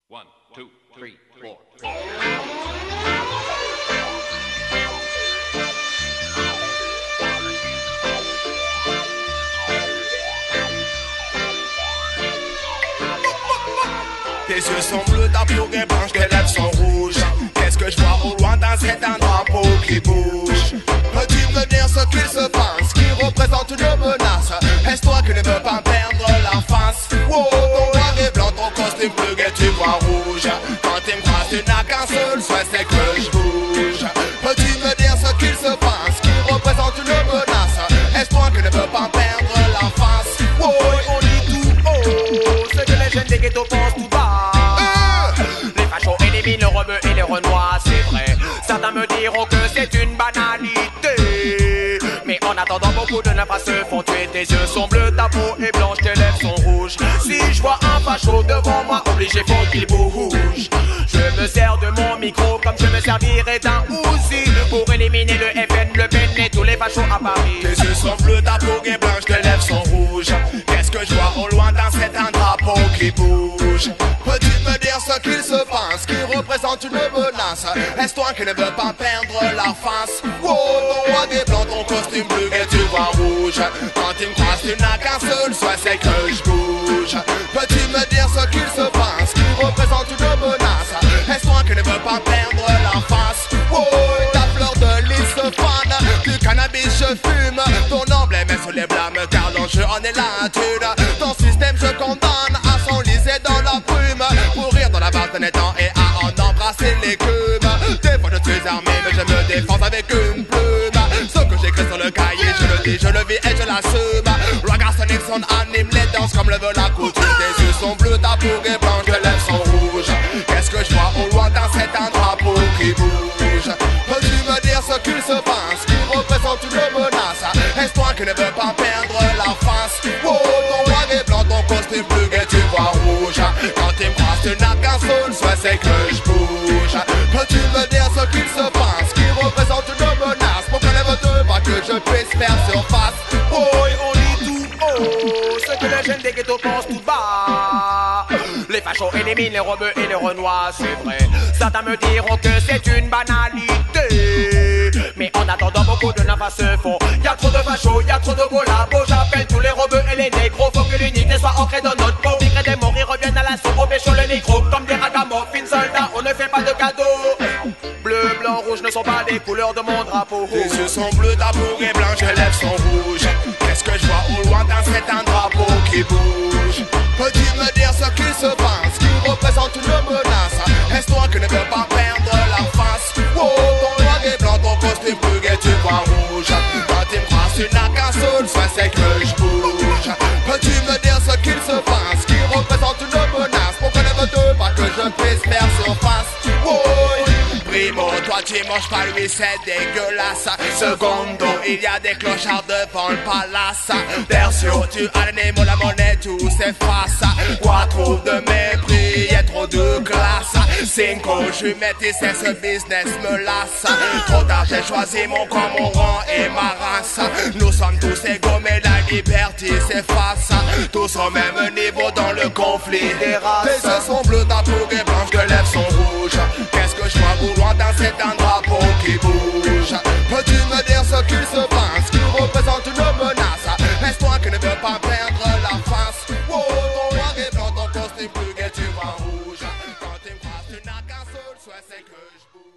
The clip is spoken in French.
One, two, three, four. Tes yeux sont bleus, ta peau est blanche, tes lèvres sont rouges. Qu'est-ce que je vois au loin dans cet un drapeau qui bouge? Peux-tu me dire ce qu'il se passe, qui représente une menace? Est-ce toi qui ne veux pas perdre la face? Wow, ton noir et blanc, ton costume bleu et tu vois rouge. Quand tu me croises, tu n'as qu'un seul souhait, c'est que je bouge. Peux-tu me dire ce qu'il se passe, qui représente une menace? Est-ce toi qui ne veux pas perdre la face? Wow, on dit tout haut, ce que les jeunes des ghettos pensent tout bas. Le rebeu et le renois, c'est vrai. Certains me diront que c'est une banalité, mais en attendant, beaucoup de nymphas se font tuer. Tes yeux sont bleus, ta peau est blanche, tes lèvres sont rouges. Si je vois un facho devant moi, obligé faut qu'il bouge. Je me sers de mon micro comme je me servirais d'un Uzi pour éliminer le FN, le PN et tous les fachos à Paris. Tes yeux sont bleus, ta peau est blanche, tes lèvres sont rouges. Qu'est-ce que je vois au loin dans cet un drapeau qui bouge? Peux-tu me dire ce qu'il se passe, qui représente une menace? Est-ce toi qui ne veux pas perdre la face? Wow, ton noir et blanc, ton costume bleu et tu vois rouge. Quand tu me croises, tu n'as qu'un seul souhait, c'est que je bouge. Peux-tu me dire ce qu'il se passe, qui représente une menace? Est-ce toi qui ne veux pas perdre la face? Wow, ta fleur de lys se fane, du cannabis je fume. Ton emblème est sur les blâmes, car l'enjeu en est la thune. Ton système je condamne à s'enliser dans la brume, pour rire dans la base d'un étang et à en embrasser l'écume. Des fois je suis armé mais je me défends avec une plume. Ce que j'écris sur le cahier, je le dis, je le vis et je l'assume. Regarde Nixon anime les danses comme le veut la coutume. Tes yeux sont bleus, ta peau est blanche, tes lèvres sont rouges. Qu'est-ce que je vois au loin dans cet un drapeau qui bouge? Peux-tu me dire ce qu'il se passe, qui représente une menace? Est-ce toi qui ne veux pas perdre la face? Wow, ton noir et blanc, ton costume bleu et tu vois rouge. Quand tu me croises, tu n'as qu'un seul souhait, c'est que je bouge. Peux-tu me dire ce qu'il se passe, qui représente une menace? Pour que lève-toi pas que je puisse faire surface. Oh, on dit tout haut, ce que les jeunes des ghettos pensent tout bas. Les fachos éliminent les rebeux et les renois, c'est vrai. Certains me diront que c'est une banalité, mais en attendant, beaucoup de nymphas se font. Y'a trop de fachos, y'a trop de collabos. J'appelle tous les rebeux et les négros. Faut que l'unité soit ancrée dans notre peau. Migrés des morts, ils reviennent à l'assaut. On pécho le micro comme des ragamuffins soldats. On ne fait pas de cadeaux. Bleu, blanc, rouge ne sont pas les couleurs de mon drapeau. Tes yeux sont bleus, ta peau est blanche, tes lèvres sont rouges. Qu'est-ce que je vois au loin dans cet un drapeau qui bouge? Peux-tu me dire ce qu'il se passe, qui représente une menace? Est-ce toi qui ne veux pas perdre la face? Wow, ton noir et blanc, ton costume bleu et tu vois rouge. Quand tu me croises, tu n'as qu'un seul souhait, c'est que je bouge. Peux-tu me dire ce qu'il se passe, qui représente une menace? Pour que ne me pas que je puisse faire surface. Wow. Primo, toi tu manges pas lui, c'est dégueulasse. Secondo, il y a des clochards devant le palace. Tertio, tu as le Nemo, la monnaie, tout s'efface. Quattro de mépris, y'a trop de classe. Cinco, je suis métis et ce business me lasse. Trop tard, j'ai choisi mon camp, mon rang et ma race. Nous sommes tous égaux, mais la liberté s'efface. Tous au même niveau dans le conflit des races. Tes yeux sont bleus, ta peau est blanche, tes lèvres sont rouges. Qu'est-ce que je vois au loin dans cet un drapeau qui bouge? Peux-tu me dire ce qu'il se passe, qui représente une menace? Est-ce toi qui ne veux pas perdre la face? Wow, ton noir et blanc, ton costume bleu et tu vois rouge. Quand tu me croises, tu n'as qu'un seul souhait, c'est que je bouge.